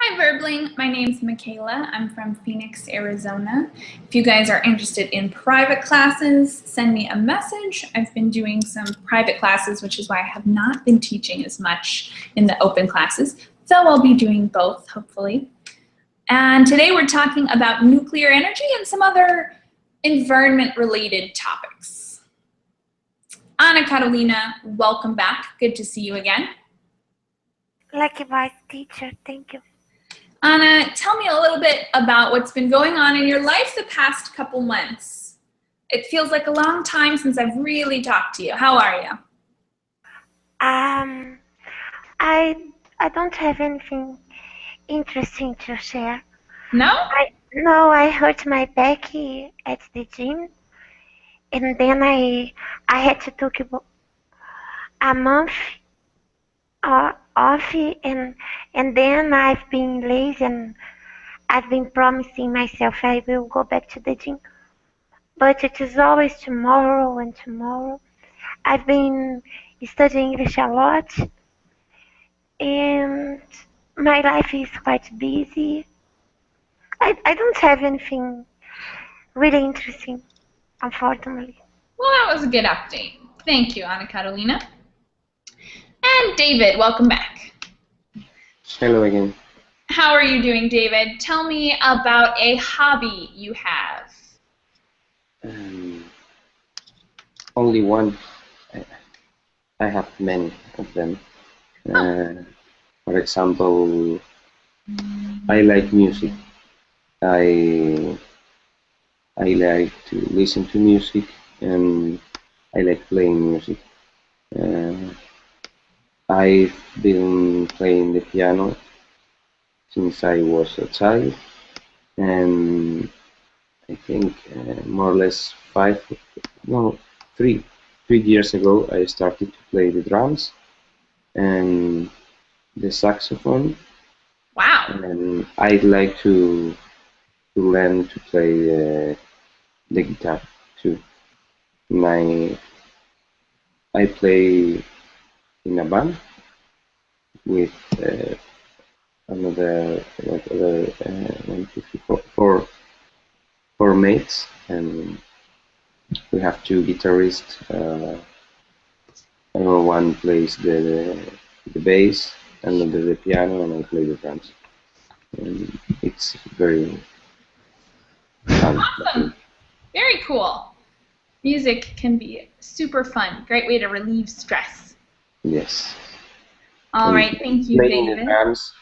Hi Verbling, my name's Michaela. I'm from Phoenix, Arizona. If you guys are interested in private classes, send me a message. I've been doing some private classes, which is why I have not been teaching as much in the open classes. So I'll be doing both, hopefully. And today we're talking about nuclear energy and some other environment-related topics. Anna Carolina, welcome back. Good to see you again. Likewise, teacher. Thank you. Anna, tell me a little bit about what's been going on in your life the past couple months. It feels like a long time since I've really talked to you. How are you? I don't have anything interesting to share. No? I hurt my back at the gym, and then I had to take a month off, and then I've been lazy, and I've been promising myself I will go back to the gym, but it is always tomorrow and tomorrow. I've been studying English a lot, and my life is quite busy. I don't have anything really interesting, unfortunately. Well, that was a good update. Thank you, Anna Carolina. And David, welcome back. Hello again. How are you doing, David? Tell me about a hobby you have. Only one. I have many of them. For example, I like music. I like to listen to music, and I like playing music. I've been playing the piano since I was a child, and I think more or less 3 years ago I started to play the drums and the saxophone. Wow. And I'd like to learn to play the guitar too. I play in a band with another four mates, and we have two guitarists. One plays the bass, another the piano, and I play the drums. And it's very fun. Awesome. Very cool. Music can be super fun. Great way to relieve stress. Yes. All right, thank you, playing David. the drums,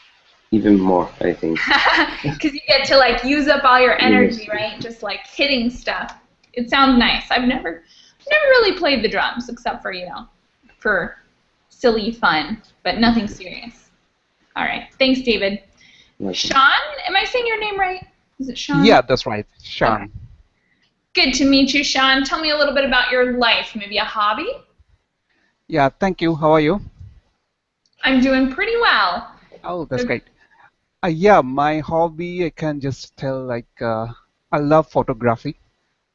even more, I think. Because you get to like use up all your energy, yes. Right? Just like hitting stuff. It sounds nice. I've never really played the drums except for, for silly fun, but nothing serious. All right. Thanks, David. Okay. Sean, am I saying your name right? Is it Sean? Yeah, that's right. Sean. Okay. Good to meet you, Sean. Tell me a little bit about your life, maybe a hobby? Yeah, thank you. How are you? I'm doing pretty well. Oh, that's great. Yeah, my hobby, I can just tell, like, I love photography.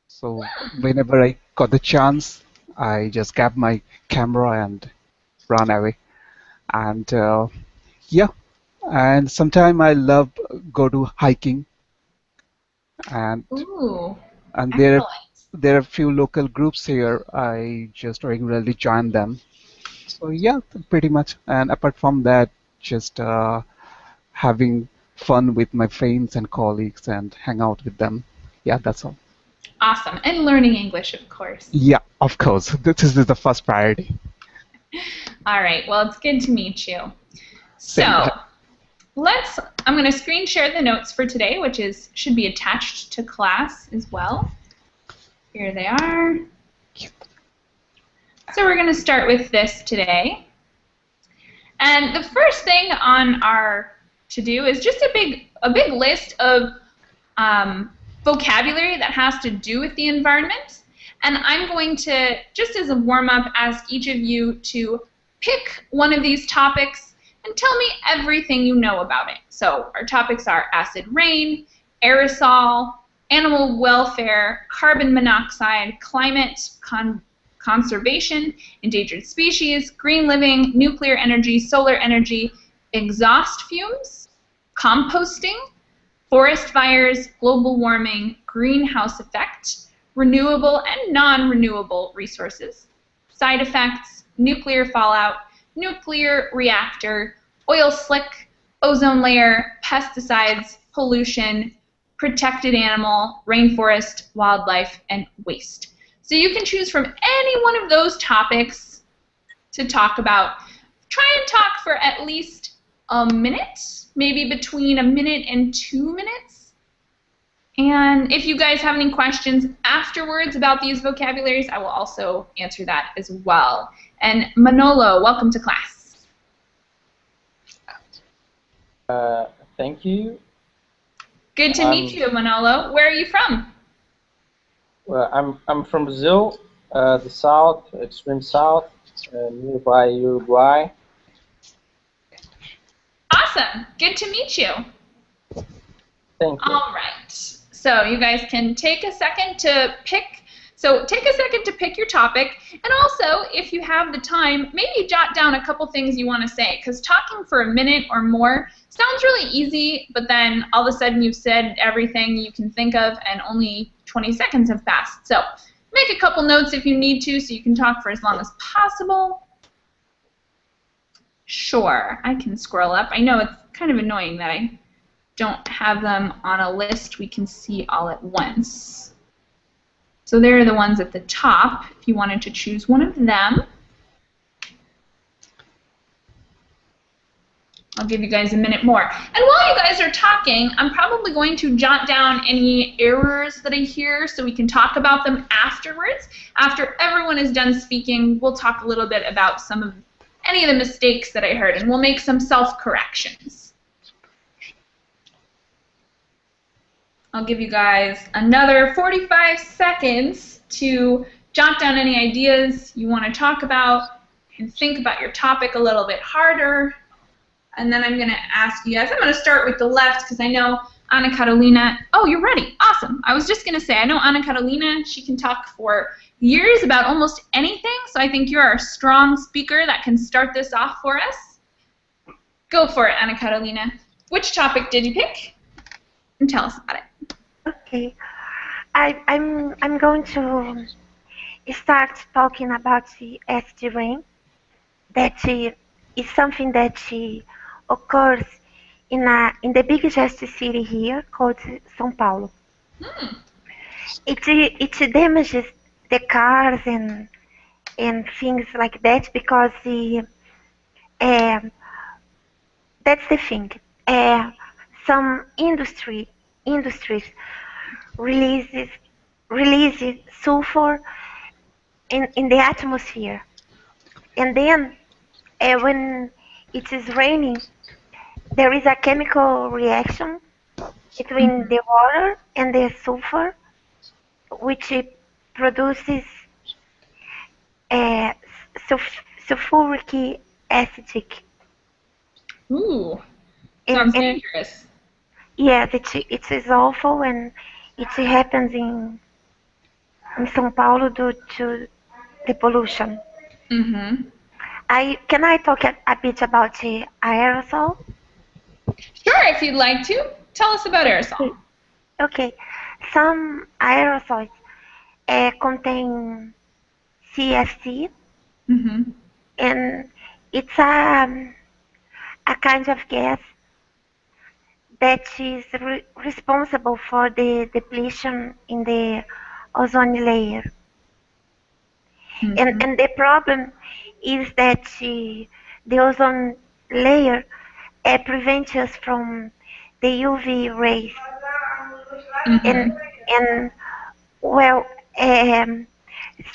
So whenever I got the chance, I just grab my camera and run away. And yeah, and sometimes I love go to hiking. And ooh, and there are a few local groups here. I just regularly join them. So yeah, pretty much. And apart from that, just having fun with my friends and colleagues and hang out with them. Yeah, that's all. Awesome. And learning English, of course. Yeah, of course. This is the first priority. All right. Well, it's good to meet you. So I'm going to screen share the notes for today, which should be attached to class as well. Here they are. So we're going to start with this today. And the first thing on our to-do is just a big list of vocabulary that has to do with the environment. And I'm going to, just as a warm-up, ask each of you to pick one of these topics and tell me everything you know about it. So our topics are acid rain, aerosol, animal welfare, carbon monoxide, climate conservation, endangered species, green living, nuclear energy, solar energy, exhaust fumes, composting, forest fires, global warming, greenhouse effect, renewable and non-renewable resources, side effects, nuclear fallout, nuclear reactor, oil slick, ozone layer, pesticides, pollution, protected animal, rainforest, wildlife, and waste. So you can choose from any one of those topics to talk about. Try and talk for at least a minute, maybe between a minute and 2 minutes. And if you guys have any questions afterwards about these vocabularies, I will also answer that as well. And Manolo, welcome to class. Thank you. Good to meet you, Manolo. Where are you from? Well, I'm from Brazil, the south, extreme south, nearby Uruguay. Awesome. Good to meet you. Thank you. All right. So you guys can take a second to pick. So take a second to pick your topic, and also, if you have the time, maybe jot down a couple things you want to say, because talking for a minute or more sounds really easy, but then all of a sudden you've said everything you can think of, and only 20 seconds have passed. So make a couple notes if you need to, so you can talk for as long as possible. Sure, I can scroll up. I know it's kind of annoying that I don't have them on a list we can see all at once. So there are the ones at the top, if you wanted to choose one of them. I'll give you guys a minute more. And while you guys are talking, I'm probably going to jot down any errors that I hear so we can talk about them afterwards. After everyone is done speaking, we'll talk a little bit about some of any of the mistakes that I heard, and we'll make some self-corrections. I'll give you guys another 45 seconds to jot down any ideas you want to talk about and think about your topic a little bit harder. And then I'm going to ask you guys, I'm going to start with the left because I know Ana Carolina, oh, you're ready. Awesome. I was just going to say, I know Ana Carolina, she can talk for years about almost anything, so I think you're a strong speaker that can start this off for us. Go for it, Ana Carolina. Which topic did you pick? And tell us about it. Okay, I'm going to start talking about the acid rain. That is something that occurs in the biggest city here called São Paulo. It damages the cars and things like that because that's the thing. Some industries releases sulfur in the atmosphere, and then when it is raining, there is a chemical reaction between the water and the sulfur, which produces sulfuric acid. Ooh, sounds dangerous. Yeah, it is awful, and it happens in São Paulo due to the pollution. Mm-hmm. Can I talk a bit about the aerosol? Sure, if you'd like to. Tell us about aerosol. Okay, some aerosols contain CFC, and it's a kind of gas that is responsible for the depletion in the ozone layer. And the problem is that the ozone layer prevents us from the UV rays. And well,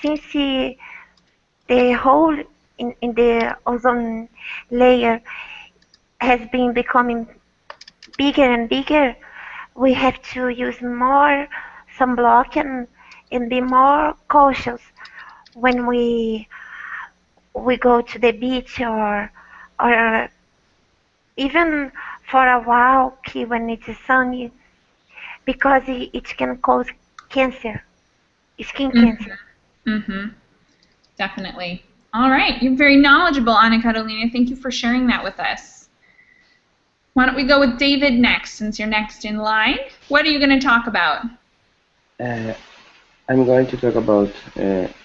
since the hole in the ozone layer has been becoming bigger and bigger, we have to use more sunblock and be more cautious when we go to the beach or even for a walk when it is sunny, because it can cause cancer, skin cancer. Definitely. All right, you're very knowledgeable, Ana Carolina. Thank you for sharing that with us. Why don't we go with David next, since you're next in line? What are you going to talk about? I'm going to talk about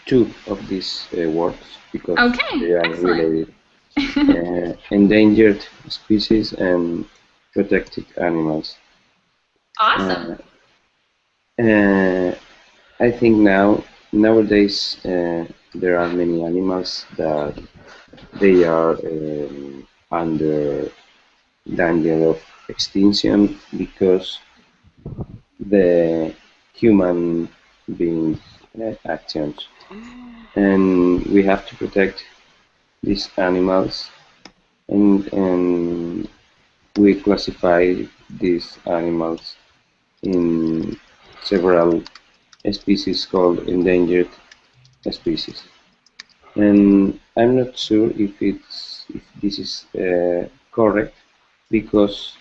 two of these words because Okay, they are excellent. related. Endangered species and protected animals. Awesome. I think nowadays there are many animals that they are under danger of extinction because the human beings actions, and we have to protect these animals, and we classify these animals in several species called endangered species. And I'm not sure if this is correct because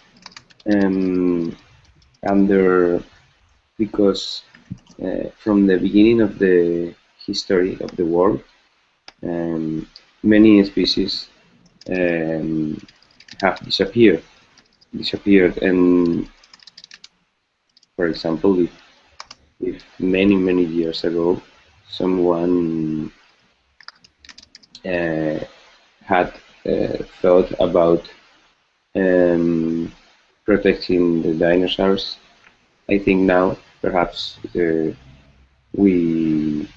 um, under because from the beginning of the history of the world, many species um, have disappeared, and for example, if many years ago someone uh, had thought about um, protecting the dinosaurs, I think now perhaps we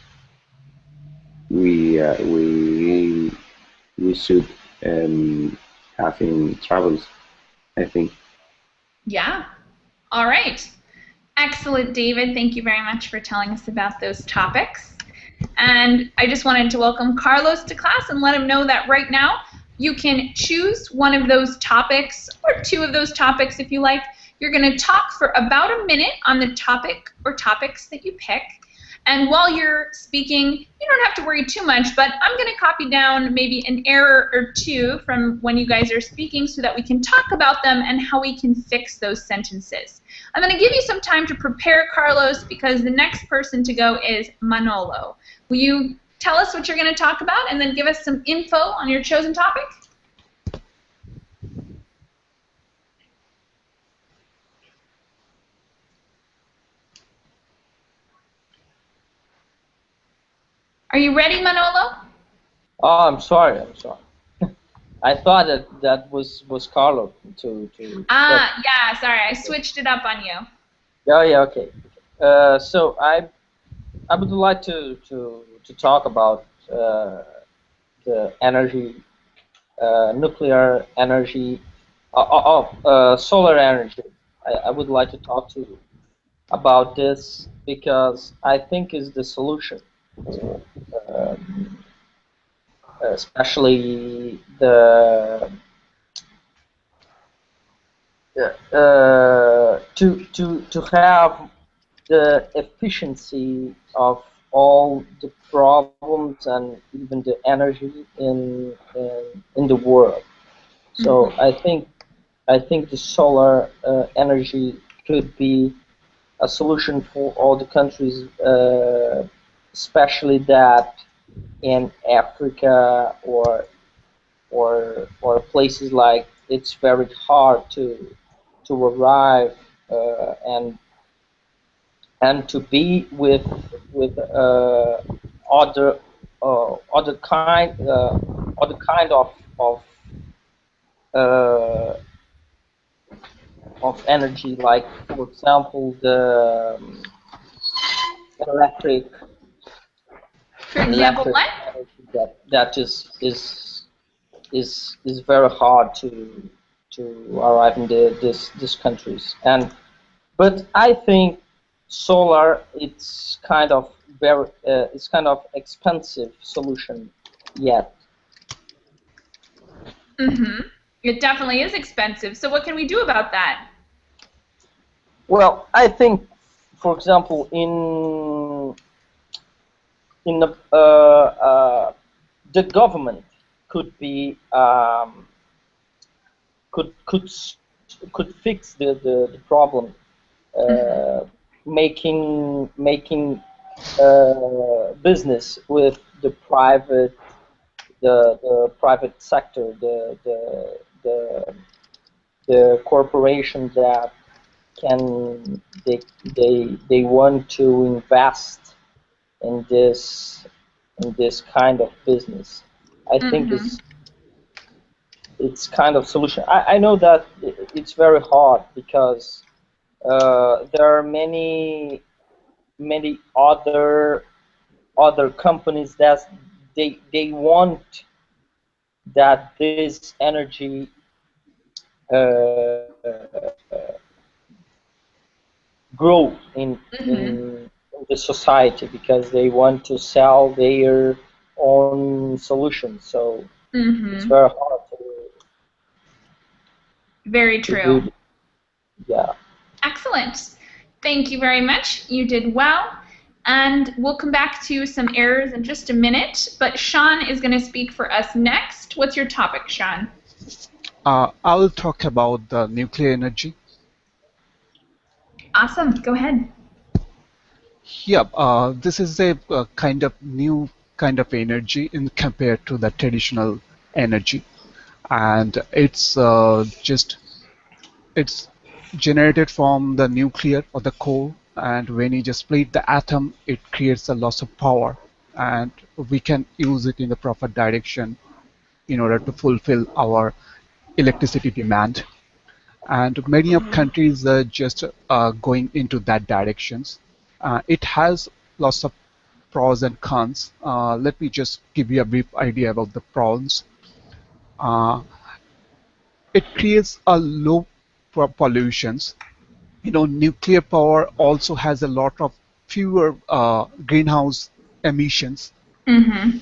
we uh, we we should have in travels, I think. Yeah. All right. Excellent, David. Thank you very much for telling us about those topics. And I just wanted to welcome Carlos to class and let him know that right now you can choose one of those topics or two of those topics if you like. You're going to talk for about a minute on the topic or topics that you pick. And while you're speaking, you don't have to worry too much, but I'm going to copy down maybe an error or two from when you guys are speaking so that we can talk about them and how we can fix those sentences. I'm going to give you some time to prepare, Carlos, because the next person to go is Manolo. Will you tell us what you're going to talk about and then give us some info on your chosen topic? Are you ready, Manolo? Oh, I'm sorry. I thought that was Carlo to. Yeah, sorry, I switched it up on you. Yeah, okay. So I would like to talk about the energy, nuclear energy, solar energy. I would like to talk to you about this because I think is the solution, um, especially to have the efficiency of all the problems and even the energy in the world. So I think the solar energy could be a solution for all the countries, especially that in Africa or places like it's very hard to arrive and to be with other other kind uh, of energy, like for example the electric For example, electric what? energy that is very hard to arrive in these countries. But I think solar it's kind of it's kind of expensive solution yet. It definitely is expensive. So what can we do about that? Well, I think, for example, the government could be could could could fix the problem, making business with the private sector, the the corporation that can they want to invest in this kind of business. I think it's kind of solution. I know that it's very hard because there are many other companies that they want that this energy grow in the society because they want to sell their own solutions. So it's very hard Very to true. do. Yeah. Excellent. Thank you very much. You did well. And we'll come back to some errors in just a minute, but Sean is going to speak for us next. What's your topic, Sean? I'll talk about the nuclear energy. Awesome. Go ahead. Yeah, this is a kind of new kind of energy in compared to the traditional energy, and it's generated from the nuclear or the coal, and when you just split the atom, it creates a loss of power, and we can use it in the proper direction in order to fulfill our electricity demand. And many of countries are just going into that directions. It has lots of pros and cons. Let me just give you a brief idea about the pros. Uh, it creates a low pollutions. Nuclear power also has a lot of fewer greenhouse emissions in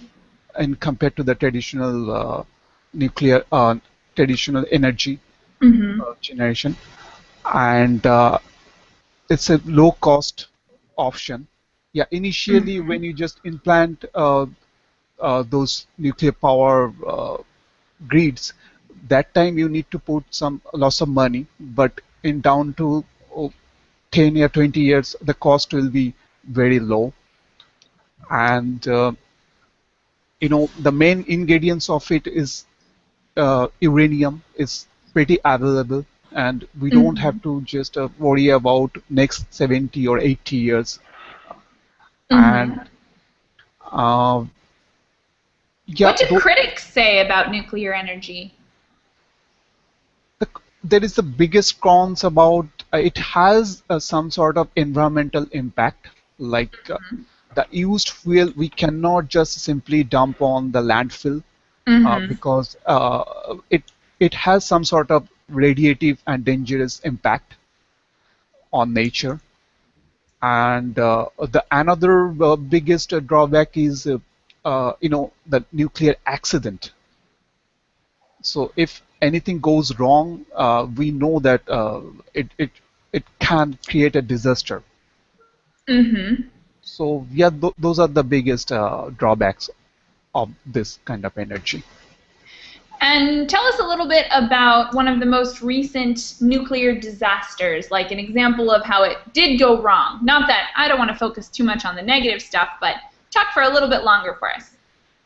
compared to the nuclear traditional energy generation, and it's a low cost option. Yeah, initially when you just implant those nuclear power grids, that time you need to put some lots of money, but in down to 10 or 20 years, the cost will be very low. And the main ingredients of it is uranium is pretty available, and we don't have to just worry about next 70 or 80 years. And yeah, What do critics say about nuclear energy? there is the biggest cons about it has some sort of environmental impact, like the used fuel we cannot just simply dump on the landfill because it has some sort of radiative and dangerous impact on nature. And the another biggest drawback is the nuclear accident. So if anything goes wrong, we know that it can create a disaster. So yeah, those are the biggest drawbacks of this kind of energy. And tell us a little bit about one of the most recent nuclear disasters, like an example of how it did go wrong. Not that I don't want to focus too much on the negative stuff, but talk for a little bit longer for us.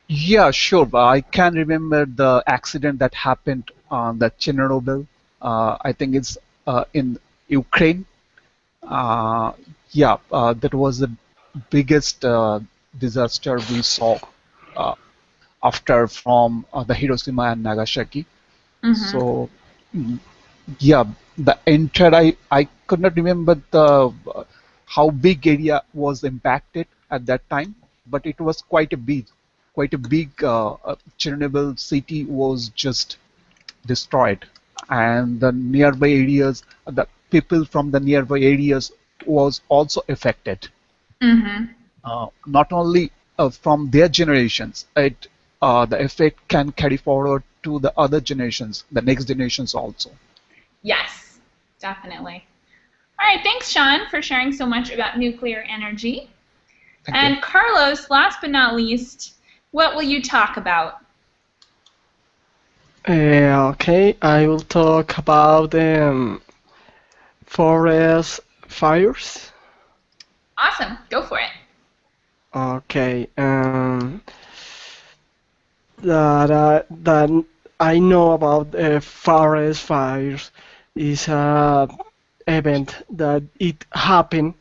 Yeah, sure. But I can remember the accident that happened on the Chernobyl. I think it's in Ukraine. That was the biggest disaster we saw after from the Hiroshima and Nagasaki. So yeah, the entire I could not remember the how big area was impacted at that time, but it was quite a big Chernobyl city was just destroyed, and the nearby areas, the people from the nearby areas was also affected. Not only from their generations, the effect can carry forward to the other generations, the next generations also. Yes, definitely. All right, thanks, Sean, for sharing so much about nuclear energy. Thank you. Carlos, last but not least, what will you talk about? Okay, I will talk about forest fires. Awesome, go for it. Okay, that I know about forest fires is a event that it happened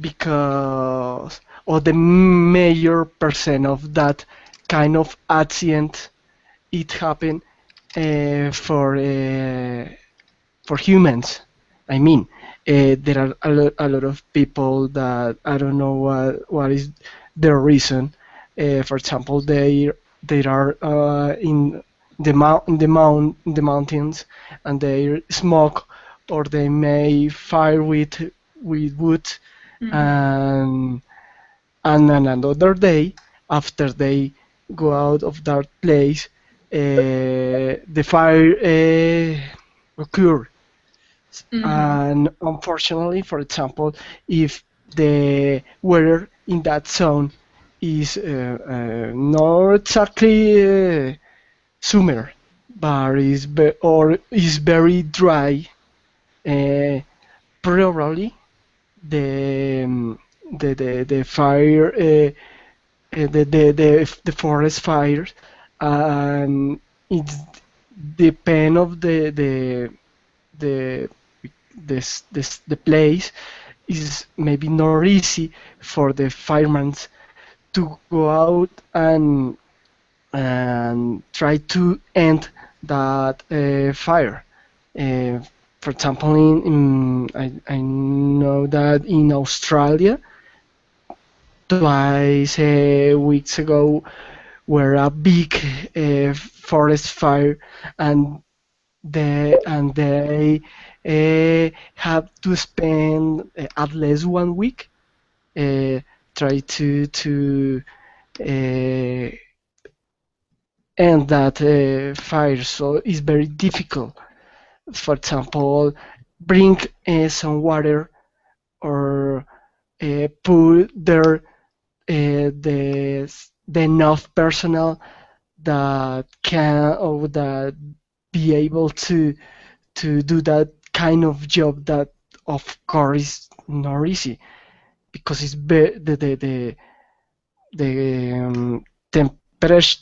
because of the major percent of that kind of accident it happened for humans. I mean, there are a lot of people that I don't know what is their reason. For example, they are in the mountains and they smoke or they may fire with wood and and another day after they go out of that place, the fire occur. Mm-hmm. And unfortunately, for example, if the weather in that zone is not exactly summer, but or is very dry, uh, probably the fire the forest fires and it's depend of the the place is maybe not easy for the firemen to go out and try to end that fire. Uh, for example, I know that in Australia, twice weeks ago, were a big forest fire, and they have to spend at least 1 week try to uh, end that fire. So it's very difficult. For example, bring some water or put there the enough personnel that can or that be able to do that kind of job that of course is not easy because it's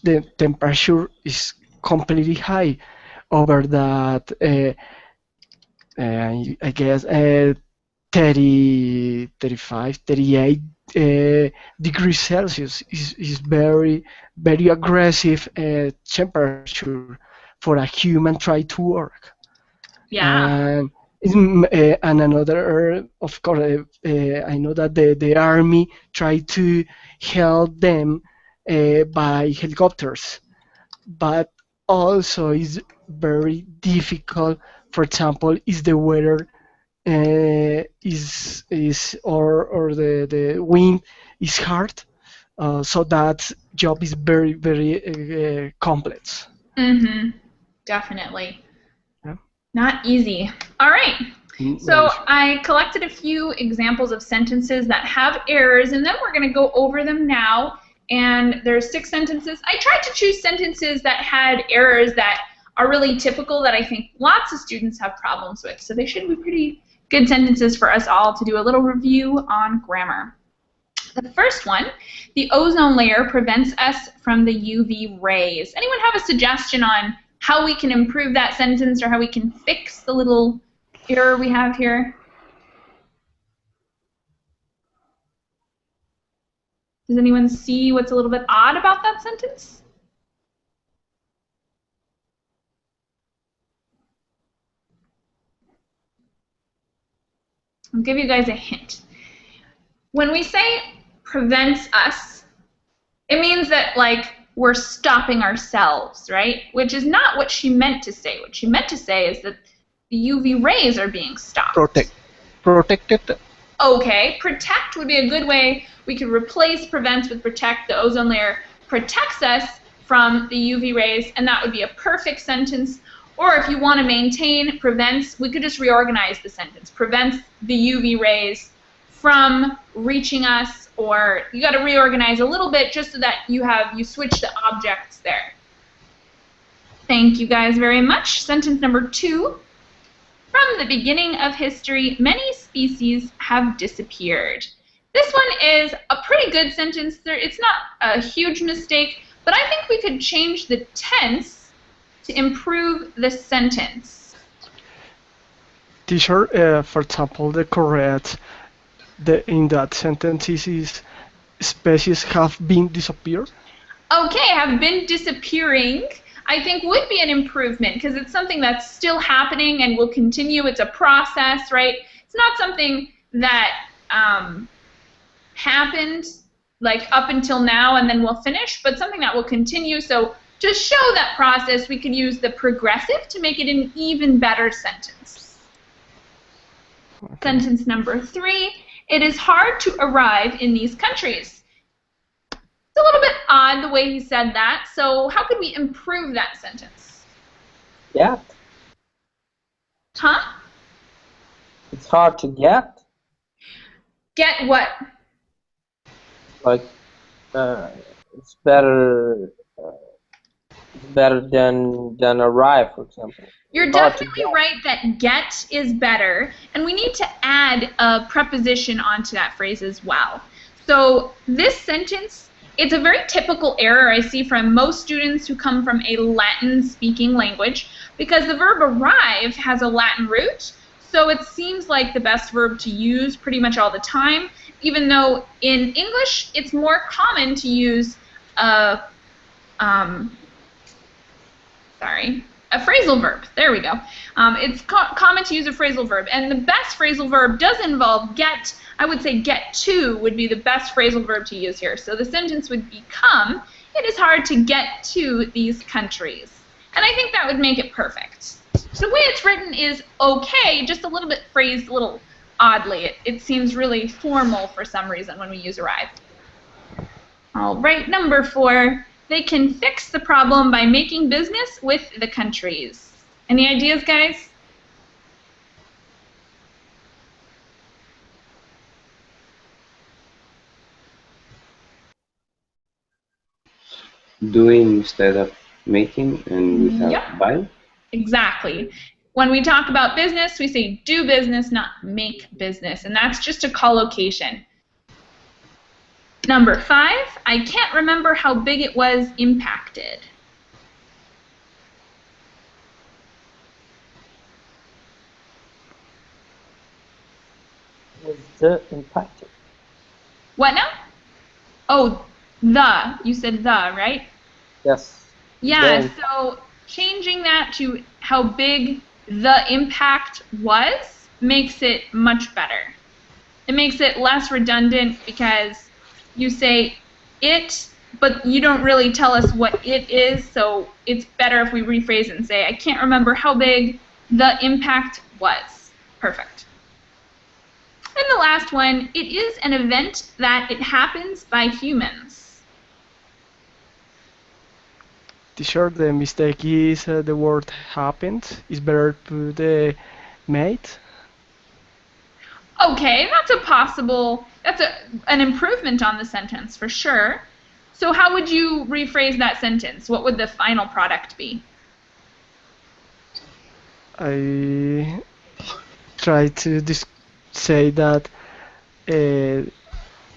the temperature is completely high over that I guess 30 35 38 degrees Celsius is very aggressive temperature for a human try to work. Yeah. And another, of course, I know that the army tried to help them by helicopters, but also is very difficult. For example, is the weather is or the wind is hard, so that job is very complex. Mm-hmm. Definitely. Yeah. Not easy. All right. So Nice. I collected a few examples of sentences that have errors in them. We're going to go over them now. And there's 6 sentences. I tried to choose sentences that had errors that are really typical that I think lots of students have problems with. So they should be pretty good sentences for us all to do a little review on grammar. The first one, the ozone layer prevents us from the UV rays. Anyone have a suggestion on how we can improve that sentence or how we can fix the little error we have here? Does anyone see what's a little bit odd about that sentence? I'll give you guys a hint. When we say prevents us, it means that like we're stopping ourselves, right? Which is not what she meant to say. What she meant to say is that the UV rays are being stopped. Protected. Okay, protect would be a good way. We could replace prevents with protect. The ozone layer protects us from the UV rays, and that would be a perfect sentence. Or if you want to maintain prevents, we could just reorganize the sentence. Prevents the UV rays from reaching us, or you got to reorganize a little bit just so that you switch the objects there. Thank you guys very much. Sentence number 2. From the beginning of history, many species have disappeared. This one is a pretty good sentence. It's not a huge mistake, but I think we could change the tense to improve the sentence? Teacher, for example, the correct in that sentence is species have been disappeared. Okay, have been disappearing, I think would be an improvement because it's something that's still happening and will continue. It's a process, right? It's not something that happened like up until now and then we'll finish, but something that will continue. So to show that process, we can use the progressive to make it an even better sentence. Okay. Sentence number 3, it is hard to arrive in these countries. It's a little bit odd the way he said that, so how could we improve that sentence? Get. Huh? It's hard to get. Get what? Like, it's better than arrive, for example. You're definitely right that get is better, and we need to add a preposition onto that phrase as well. So this sentence, it's a very typical error I see from most students who come from a Latin-speaking language, because the verb arrive has a Latin root, so it seems like the best verb to use pretty much all the time, even though in English it's more common to use a phrasal verb. There we go. It's common to use a phrasal verb, and the best phrasal verb does involve get. I would say get to would be the best phrasal verb to use here. So the sentence would become, it is hard to get to these countries. And I think that would make it perfect. The way it's written is okay, just a little bit phrased a little oddly. It seems really formal for some reason when we use arrive. All right, number 4. They can fix the problem by making business with the countries. Any ideas, guys? Doing instead of making and without buying? Exactly. When we talk about business, we say do business, not make business, and that's just a collocation. Number 5, I can't remember how big it was impacted. Was the impacted? What now? Oh, the. You said the, right? Yes. Yeah, so changing that to how big the impact was makes it much better. It makes it less redundant because you say it, but you don't really tell us what it is, so it's better if we rephrase it and say, I can't remember how big the impact was. Perfect. And the last one, it is an event that it happens by humans. Teacher, the mistake is the word happened. It's better to the made. Okay, that's an improvement on the sentence for sure. So how would you rephrase that sentence? What would the final product be? I try to say that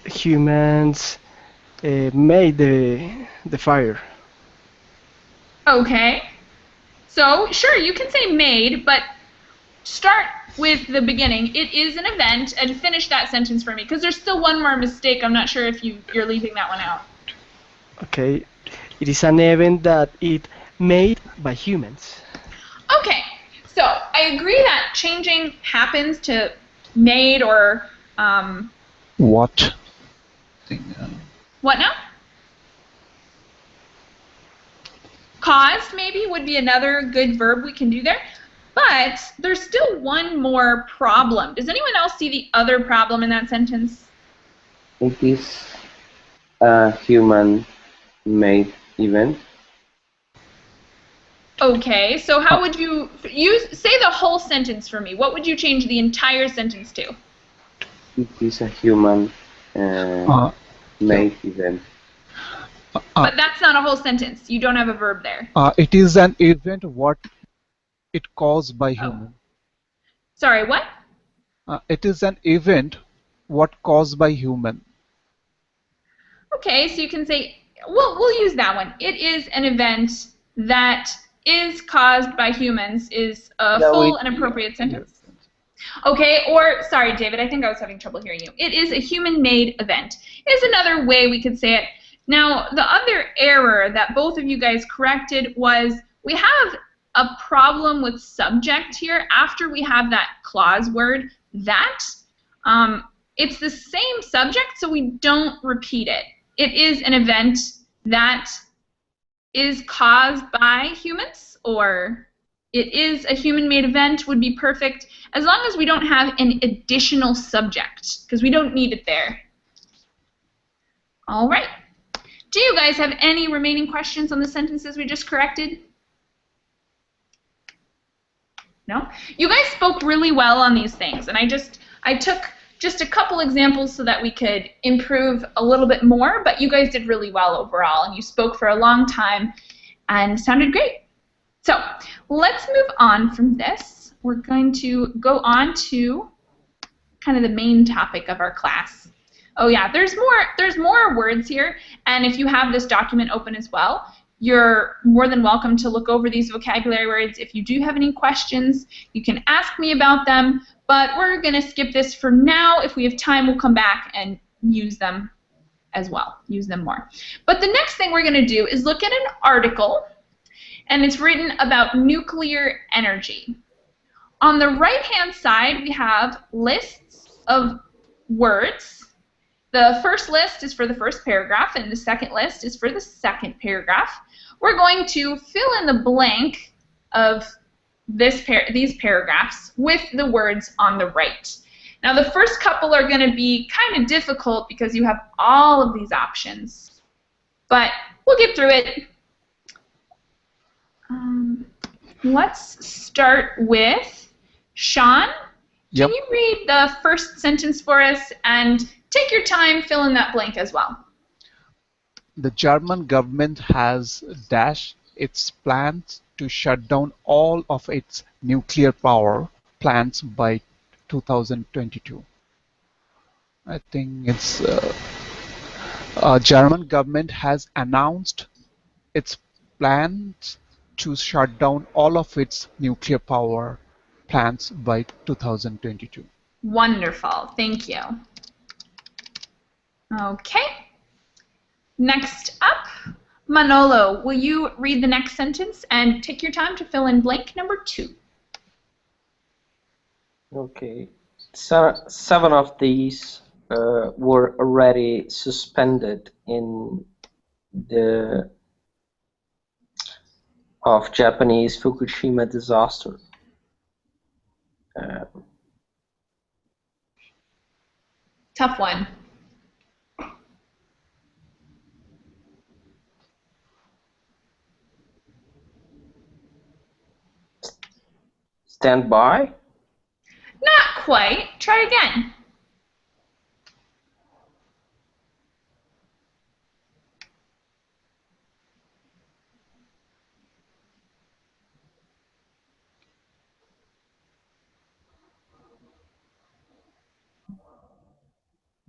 humans made the fire. Okay. So, sure, you can say made, but start with the beginning. It is an event, and finish that sentence for me, because there's still one more mistake. I'm not sure if you're leaving that one out. Okay. It is an event that it made by humans. Okay. So, I agree that changing happens to made or... What? What now? Caused, maybe, would be another good verb we can do there. But there's still one more problem. Does anyone else see the other problem in that sentence? It is a human-made event. Okay, so how would you say the whole sentence for me? What would you change the entire sentence to? It is a human-made event. But that's not a whole sentence. You don't have a verb there. It is an event what it caused by human. Sorry, what? It is an event what caused by human. Okay, so you can say, we'll use that one. It is an event that is caused by humans is a No, full and appropriate sentence. Okay, or, sorry, David, I think I was having trouble hearing you. It is a human-made event is another way we could say it. Now, the other error that both of you guys corrected was we have a problem with subject here after we have that clause word, that. It's the same subject, so we don't repeat it. It is an event that is caused by humans, or it is a human-made event would be perfect, as long as we don't have an additional subject, because we don't need it there. All right. Do you guys have any remaining questions on the sentences we just corrected? No? You guys spoke really well on these things, and I took just a couple examples so that we could improve a little bit more, but you guys did really well overall, and you spoke for a long time and sounded great. So let's move on from this. We're going to go on to kind of the main topic of our class. Oh yeah, there's more words here, and if you have this document open as well, you're more than welcome to look over these vocabulary words. If you do have any questions, you can ask me about them, but we're going to skip this for now. If we have time, we'll come back and use them as well, use them more. But the next thing we're going to do is look at an article, and it's written about nuclear energy. On the right-hand side, we have lists of words. The first list is for the first paragraph, and the second list is for the second paragraph. We're going to fill in the blank of these paragraphs with the words on the right. Now, the first couple are going to be kind of difficult because you have all of these options, but we'll get through it. Let's start with Sean. Yep. Can you read the first sentence for us and take your time, fill in that blank as well? The German government has dashed its plans to shut down all of its nuclear power plants by 2022. I think it's German government has announced its plans to shut down all of its nuclear power plants by 2022. Wonderful, thank you. Okay. Next up, Manolo, will you read the next sentence and take your time to fill in blank number 2? Okay. So 7 of these were already suspended in the of Japanese Fukushima disaster. Tough one. Stand by. Not quite. Try again.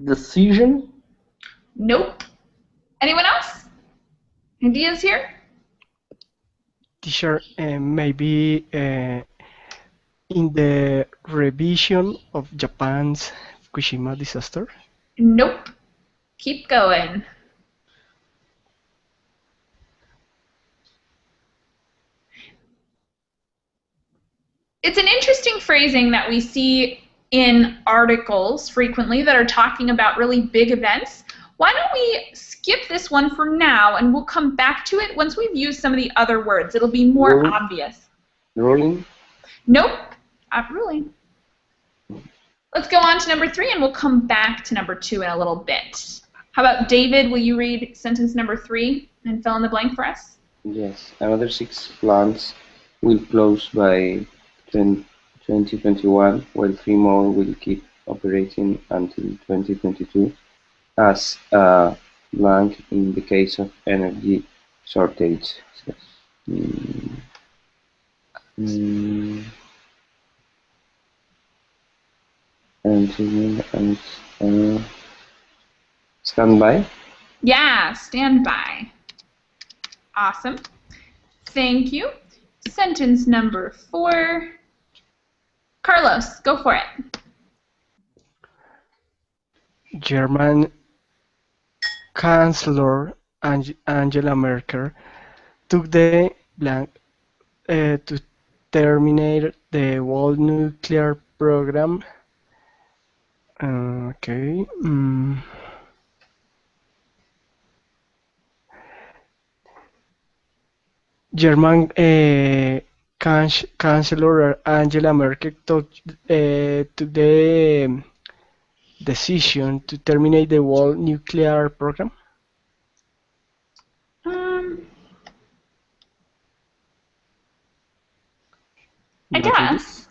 Decision. Nope. Anyone else? Ideas here? Teacher, maybe in the revision of Japan's Fukushima disaster? Nope. Keep going. It's an interesting phrasing that we see in articles frequently that are talking about really big events. Why don't we skip this one for now, and we'll come back to it once we've used some of the other words. It'll be more Ruling? obvious. Ruling? Nope, not ruling. Let's go on to number 3, and we'll come back to number 2 in a little bit. How about David, will you read sentence number 3 and fill in the blank for us? Yes. Another 6 plants will close by 2021, while 3 more will keep operating until 2022, as blank in the case of energy shortage. And stand by. Yeah, stand by. Awesome. Thank you. sentence number 4. Carlos, go for it. German Chancellor Angela Merkel took the blank to terminate the world nuclear program. Okay. German Chancellor Angela Merkel took the decision to terminate the world nuclear program. I guess.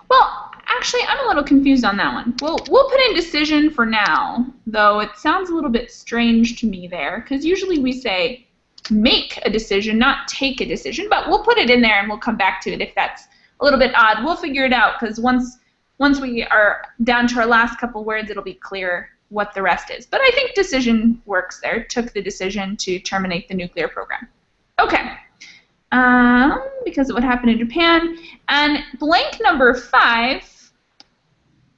Well, actually, I'm a little confused on that one. We'll put in decision for now, though it sounds a little bit strange to me there, because usually we say make a decision, not take a decision, but we'll put it in there and we'll come back to it if that's a little bit odd. We'll figure it out, because once we are down to our last couple words, it'll be clear what the rest is. But I think decision works there. Took the decision to terminate the nuclear program. Okay. Because of what happened in Japan. And blank number 5,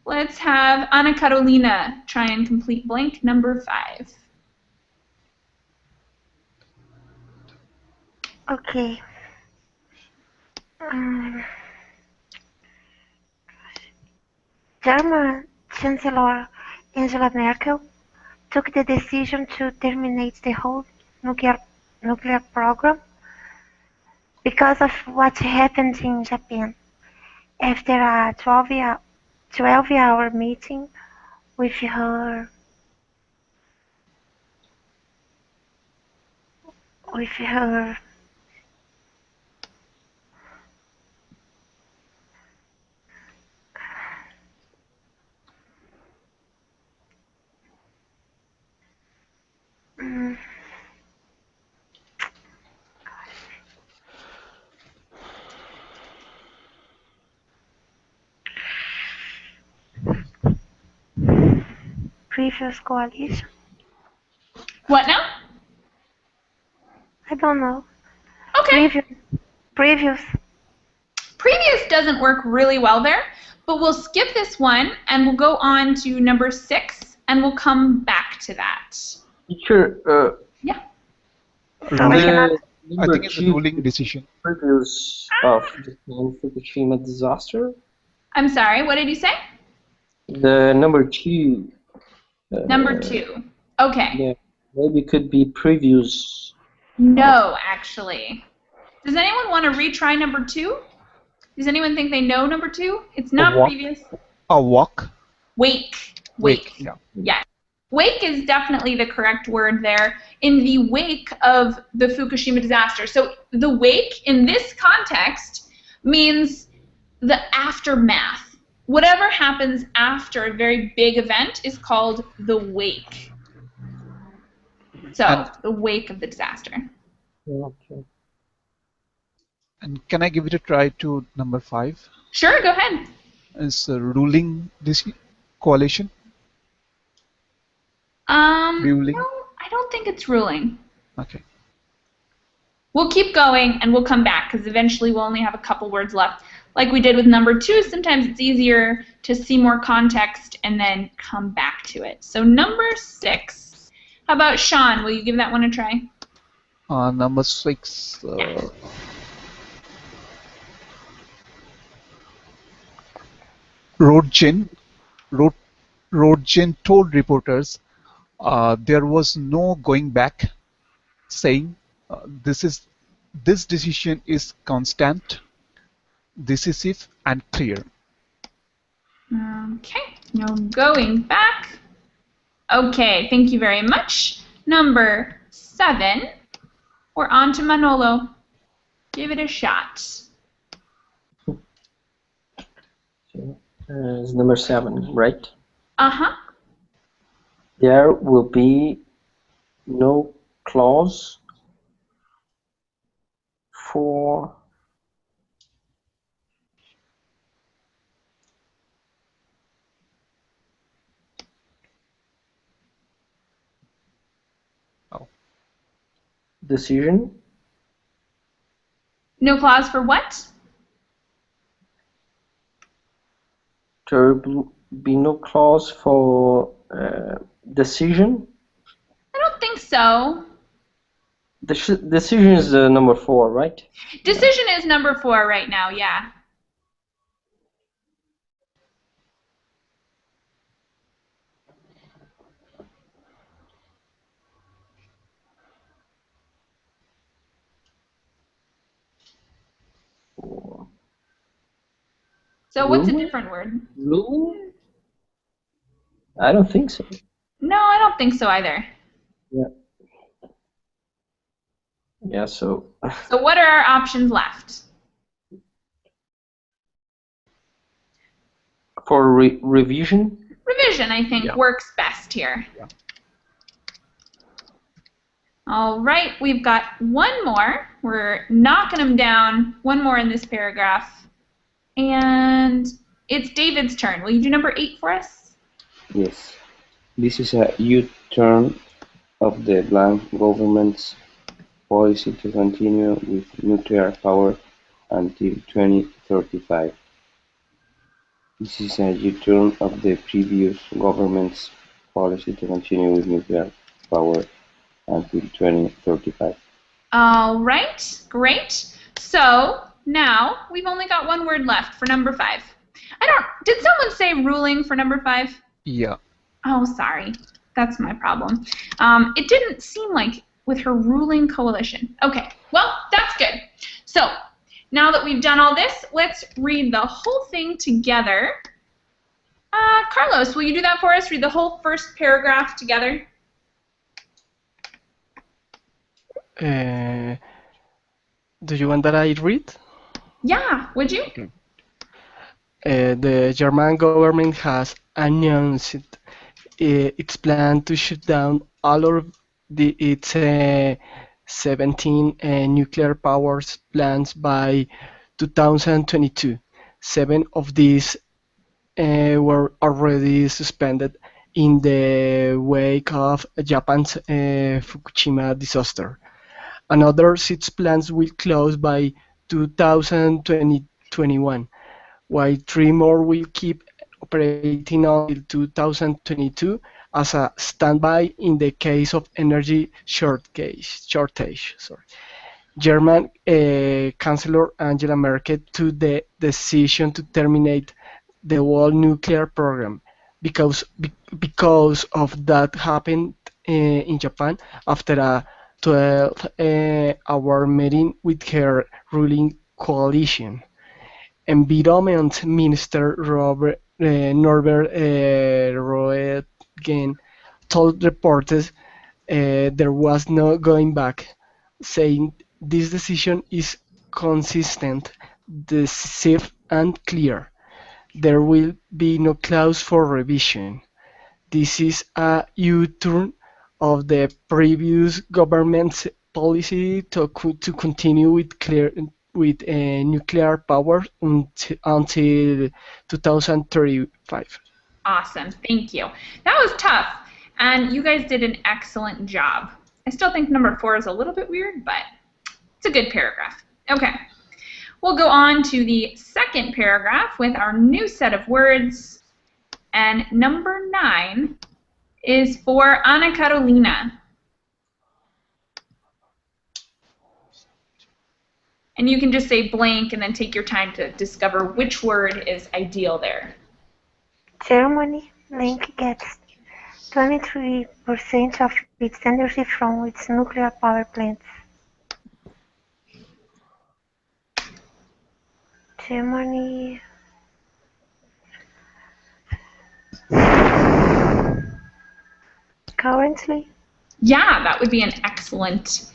let's have Ana Carolina try and complete blank number 5. Okay. German Chancellor Angela Merkel took the decision to terminate the whole nuclear program because of what happened in Japan. After a 12-hour meeting with her previous coalition. What now? I don't know. Okay. Previous. Previous doesn't work really well there, but we'll skip this one and we'll go on to number 6 and we'll come back to that. Teacher, Yeah. the I think it's a ruling decision. Previous of the Fukushima disaster. I'm sorry, what did you say? The number 2. Number 2. Okay. Yeah, maybe it could be previous. No, actually. Does anyone want to retry number 2? Does anyone think they know number 2? It's not previous. A walk. Wake. Yeah. Yes. Wake is definitely the correct word there. In the wake of the Fukushima disaster. So the wake in this context means the aftermath. Whatever happens after a very big event is called the wake. So the wake of the disaster. Okay. And can I give it a try to number 5? Sure, go ahead. Is ruling this coalition? Ruling? No, I don't think it's ruling. Okay. We'll keep going and we'll come back because eventually we'll only have a couple words left. Like we did with number 2, sometimes it's easier to see more context and then come back to it. So number 6. How about Sean? Will you give that one a try? Number 6. Yes. Rodgen told reporters there was no going back, saying this decision is constant, decisive, and clear. Okay, no going back. Okay, thank you very much. Number 7, we're on to Manolo. Give it a shot. It's number 7, right? Uh-huh. There will be no clause for decision. No clause for what? There will be no clause for decision. I don't think so. Decision is number 4, right? Decision is number 4 right now, yeah. So what's a Rule? different word? Rule? I don't think so. No, I don't think so either. Yeah. Yeah, so So what are our options left? for revision, Revision, I think, Yeah. works best here. Yeah. All right, we've got one more. We're knocking them down. One more in this paragraph. And it's David's turn. Will you do number 8 for us? Yes. This is a U-turn of the blank government's policy to continue with nuclear power until 2035. This is a U-turn of the previous government's policy to continue with nuclear power until 2035. All right, great. So now we've only got one word left for number 5. Did someone say ruling for number 5? Yeah. Oh, sorry. That's my problem. It didn't seem like with her ruling coalition. Okay, well, that's good. So now that we've done all this, let's read the whole thing together. Carlos, will you do that for us? Read the whole first paragraph together. Do you want that I read? Yeah, would you? Okay. The German government has announced its plan to shut down all of its 17 nuclear power plants by 2022. 7 of these were already suspended in the wake of Japan's Fukushima disaster. Another 6 plants will close by 2021, while 3 more will keep operating until 2022 as a standby in the case of energy shortage. German Chancellor Angela Merkel took the decision to terminate the whole nuclear program because of that happened in Japan after a 12-hour meeting with her ruling coalition. Environment Minister Norbert Röttgen told reporters there was no going back, saying this decision is consistent, decisive and clear. There will be no clause for revision. This is a U-turn of the previous government's policy to continue with nuclear power until 2035. Awesome, thank you. That was tough, and you guys did an excellent job. I still think number 4 is a little bit weird, but it's a good paragraph. Okay, we'll go on to the second paragraph with our new set of words, and number 9 is for Ana Carolina. And you can just say blank and then take your time to discover which word is ideal there. Germany link gets 23% of its energy from its nuclear power plants. Germany currently. Yeah, that would be an excellent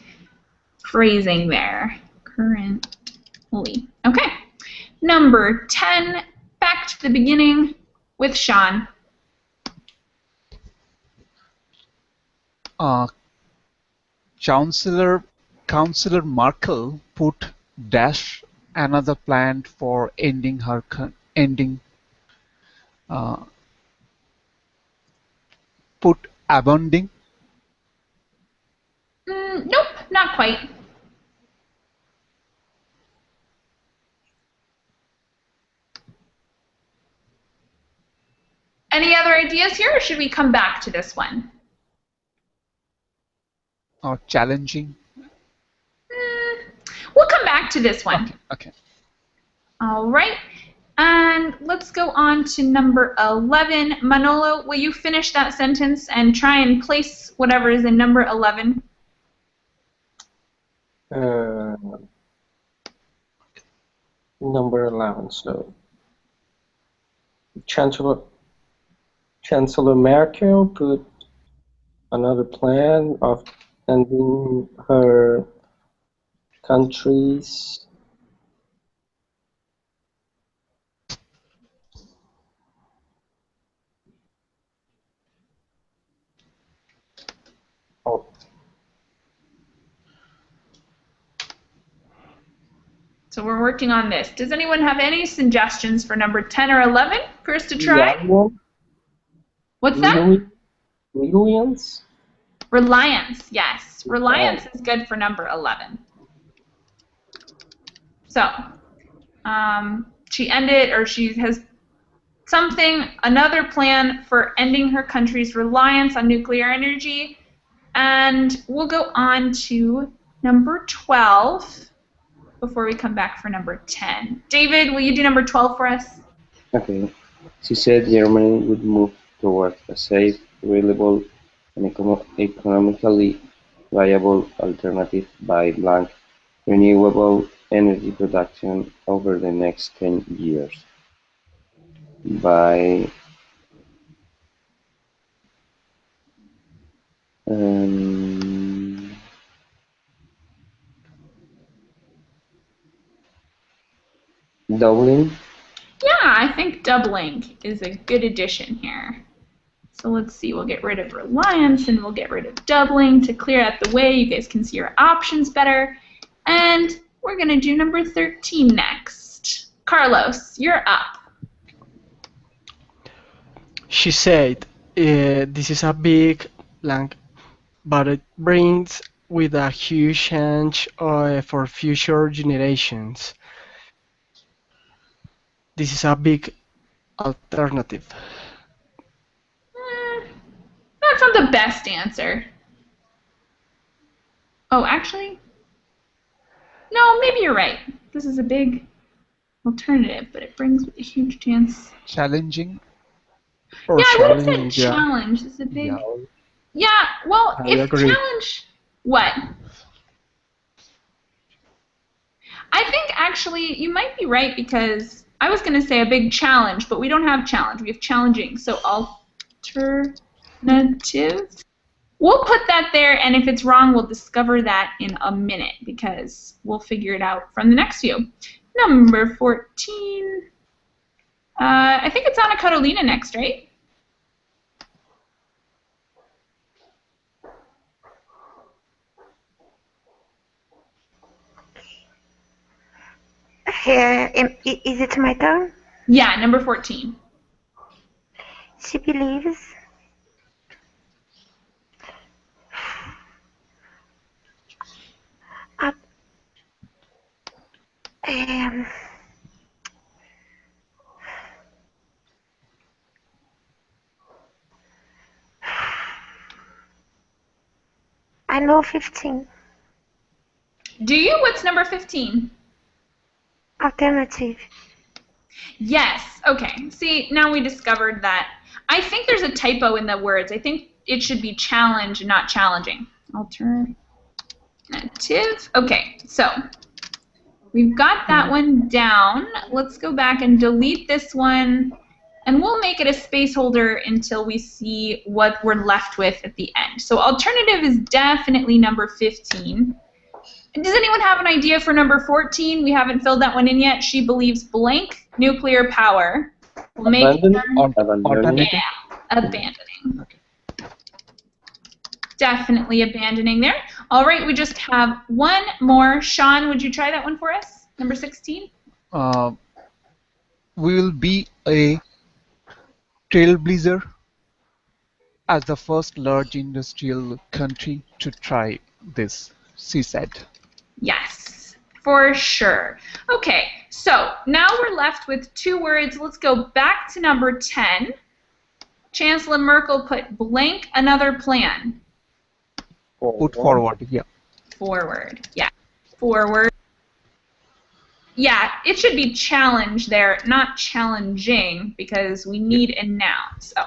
phrasing there. Currently. Okay. Number 10, back to the beginning with Sean. Chancellor Merkel put another plan for abounding. Nope, not quite. Any other ideas here, or should we come back to this one? Or challenging? We'll come back to this one. Okay. All right. And let's go on to number 11. Manolo, will you finish that sentence and try and place whatever is in number 11? Number 11. So, Chancellor Merkel put another plan of ending her country's So we're working on this. Does anyone have any suggestions for number 10 or 11 for us to try? What's that? Reliance? Reliance, yes. Reliance is good for number 11. So, she ended, or she has another plan for ending her country's reliance on nuclear energy. And we'll go on to number 12 before we come back for number 10. David, will you do number 12 for us? Okay. She said Germany would move towards a safe, reliable, and economically viable alternative by blank renewable energy production over the next 10 years. By doubling? Yeah, I think doubling is a good addition here. So let's see, we'll get rid of reliance and we'll get rid of doubling to clear out the way. You guys can see your options better. And we're going to do number 13 next. Carlos, you're up. She said, this is a big blank, but it brings with a huge change for future generations. This is a big alternative. That's not the best answer. Oh, actually, no, maybe you're right. This is a big alternative, but it brings with a huge chance. Challenging? Or Yeah, I would have said challenge, yeah. challenge. This is a big. Yeah, well, I if agree. challenge. What? I think actually you might be right because I was going to say a big challenge, but we don't have challenge. We have challenging. So alternative. We'll put that there, and if it's wrong, we'll discover that in a minute because we'll figure it out from the next few. Number 14. I think it's Ana Carolina next, right? Is it my turn? Yeah, number 14. She believes I know 15. Do you? What's number 15? Alternative. Yes. Okay. See, now we discovered that. I think there's a typo in the words. I think it should be challenge and not challenging. Alternative. Okay. So we've got that one down. Let's go back and delete this one. And we'll make it a space holder until we see what we're left with at the end. So alternative is definitely number 15. Does anyone have an idea for number 14? We haven't filled that one in yet. She believes blank nuclear power will make Abandoning. yeah, abandoning. Okay. Definitely abandoning there. All right, we just have one more. Sean, would you try that one for us? Number 16? We will be a trailblazer as the first large industrial country to try this, she said. Yes, for sure. Okay, so now we're left with two words. Let's go back to number 10. Chancellor Merkel put blank another plan. Put forward, yeah. Forward. Yeah. Forward. Yeah, it should be challenge there, not challenging, because we need a noun. So,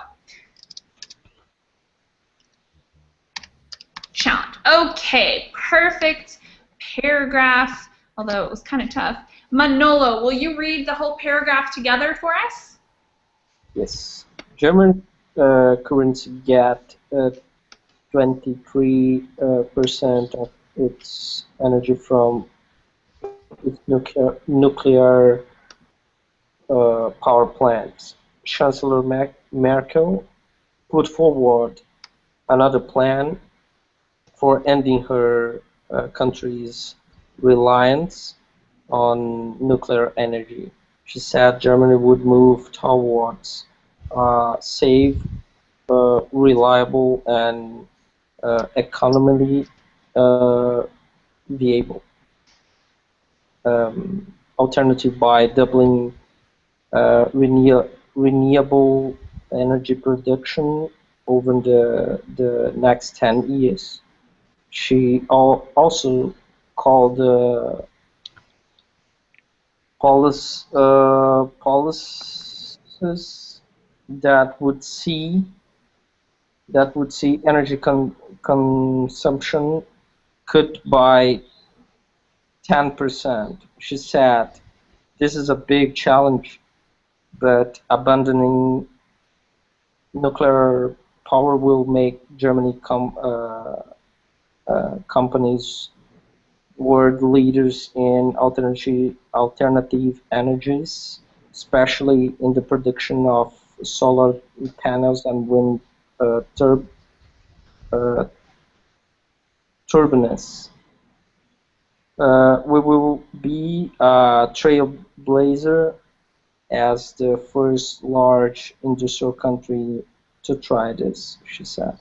challenge. Okay, perfect paragraph, although it was kind of tough. Manolo, will you read the whole paragraph together for us? Yes. German currency get 23% of its energy from its nuclear power plants. Chancellor Merkel put forward another plan for ending her country's reliance on nuclear energy. She said Germany would move towards safe, reliable, and economically viable alternative by doubling renewable energy production over the next 10 years. She also called policies that would see energy consumption cut by 10%. She said, "This is a big challenge, but abandoning nuclear power will make Germany companies world leaders in alternative energies, especially in the production of solar panels and wind turbines. We will be a trailblazer as the first large industrial country to try this," she said.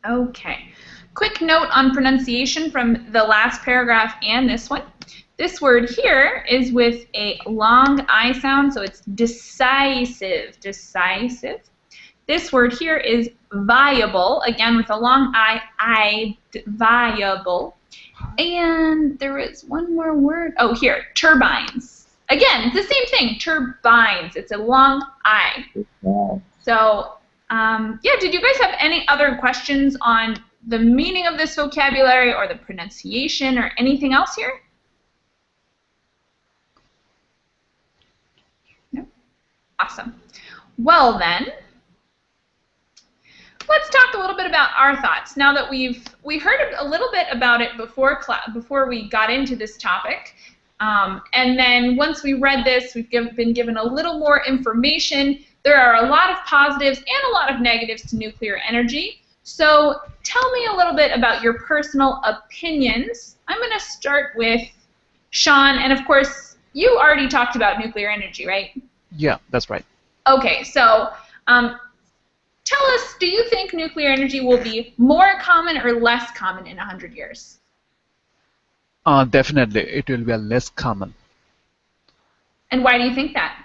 Okay. Quick note on pronunciation from the last paragraph and this one. This word here is with a long I sound, so it's decisive. Decisive. This word here is viable, again with a long I, viable. And there is one more word. Oh, here, turbines. Again, the same thing, turbines. It's a long I. Yeah. So, yeah, did you guys have any other questions on the meaning of this vocabulary or the pronunciation or anything else here? No? Awesome. Well then, let's talk a little bit about our thoughts. Now that we heard a little bit about it before we got into this topic, and then once we read this, we've been given a little more information. There are a lot of positives and a lot of negatives to nuclear energy. So tell me a little bit about your personal opinions. I'm going to start with Sean, and of course, you already talked about nuclear energy, right? Yeah, that's right. Okay, so tell us, do you think nuclear energy will be more common or less common in 100 years? Definitely, it will be less common. And why do you think that?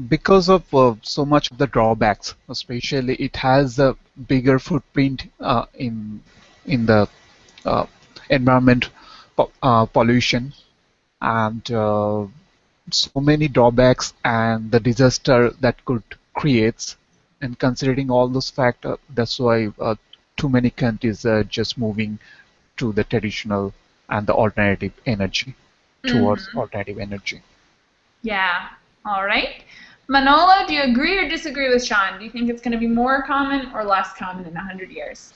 Because of so much of the drawbacks, especially it has a bigger footprint in the environment, pollution, and so many drawbacks and the disaster that could create. And considering all those factors, that's why too many countries are just moving to the traditional and the alternative energy, towards alternative energy. Yeah. All right. Manolo, do you agree or disagree with Sean? Do you think it's going to be more common or less common in 100 years?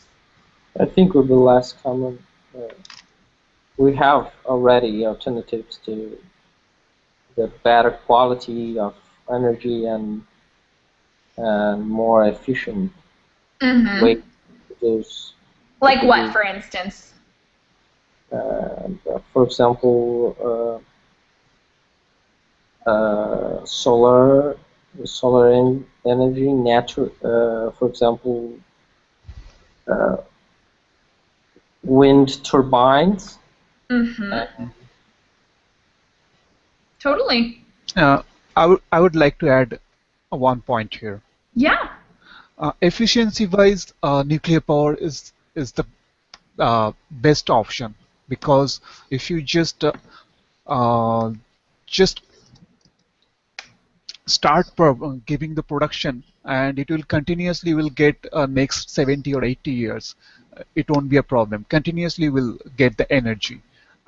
I think it will be less common. We have already alternatives to the better quality of energy and more efficient way to produce. Like what, for instance? For example, solar energy, for example, wind turbines. Totally. I would like to add one point here. Yeah. Efficiency-wise, nuclear power is the best option, because if you uh, just start giving the production, and it will continuously will get next 70 or 80 years, it won't be a problem. Continuously will get the energy.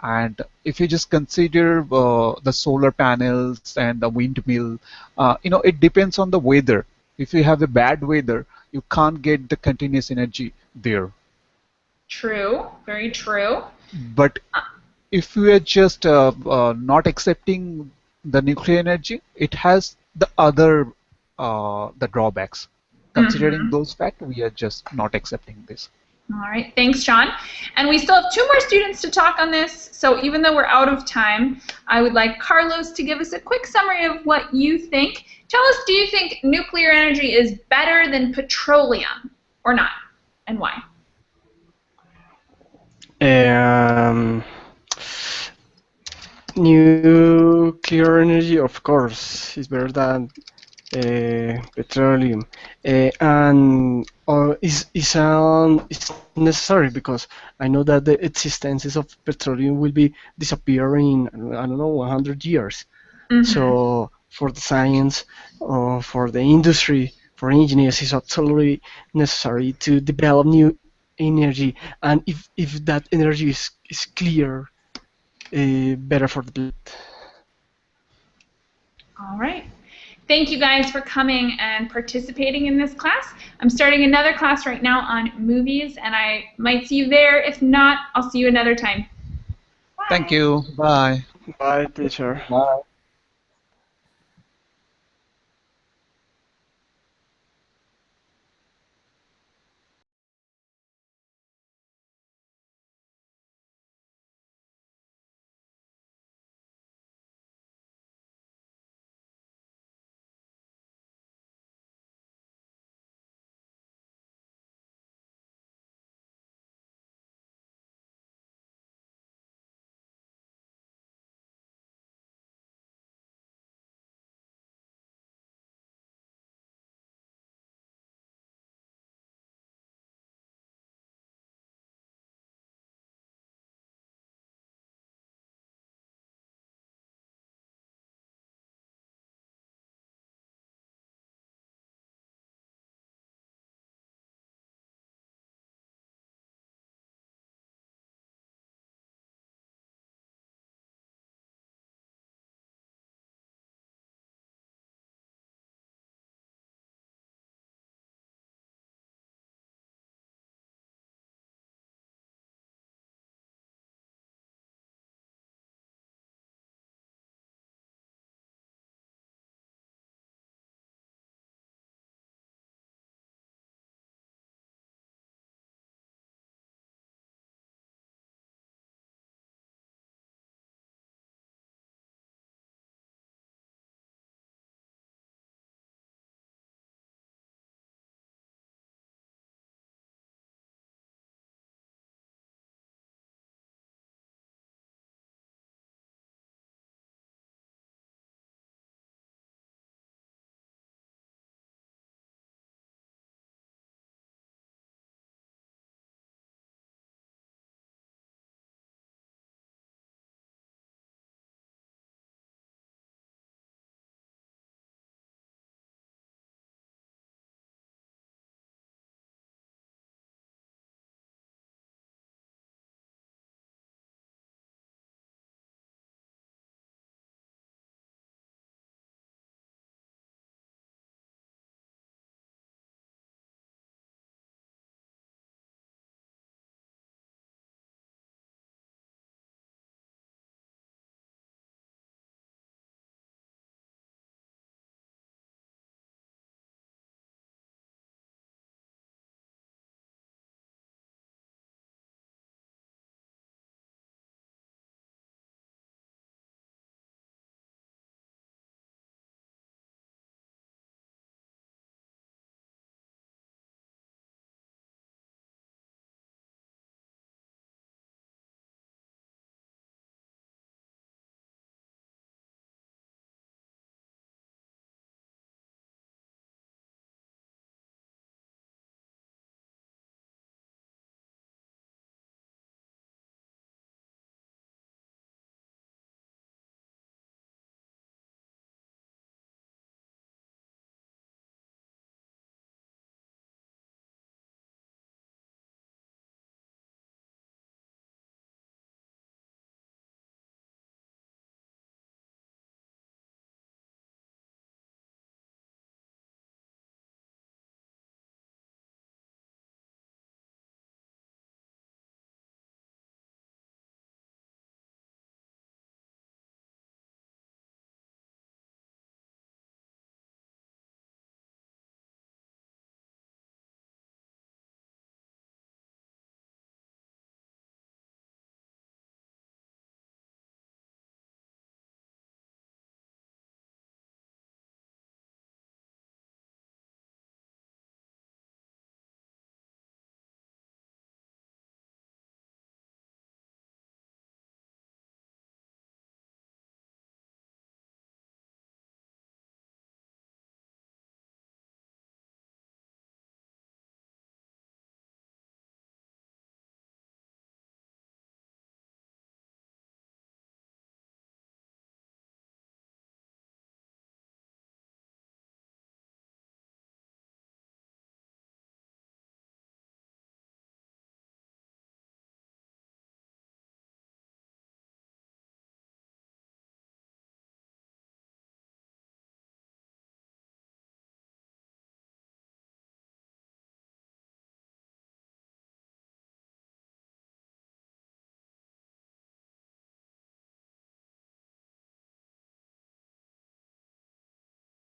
And if you just consider the solar panels and the windmill, it depends on the weather. If you have a bad weather, you can't get the continuous energy there. True. Very true. But if we are just not accepting the nuclear energy, it has the other the drawbacks. Considering Mhm. those facts, we are just not accepting this. All right, thanks, Sean. And we still have two more students to talk on this, so even though we're out of time, I would like Carlos to give us a quick summary of what you think. Tell us, do you think nuclear energy is better than petroleum or not, and why? Um, Nuclear energy, of course, is better than petroleum, and it's necessary because I know that the existences of petroleum will be disappearing in, I don't know, 100 years. Mm-hmm. So for the science, for the industry, for engineers, it's absolutely necessary to develop new energy, and if that energy is clear, better for the planet. All right. Thank you guys for coming and participating in this class. I'm starting another class right now on movies, and I might see you there. If not, I'll see you another time. Bye. Thank you. Bye. Bye, teacher. Bye.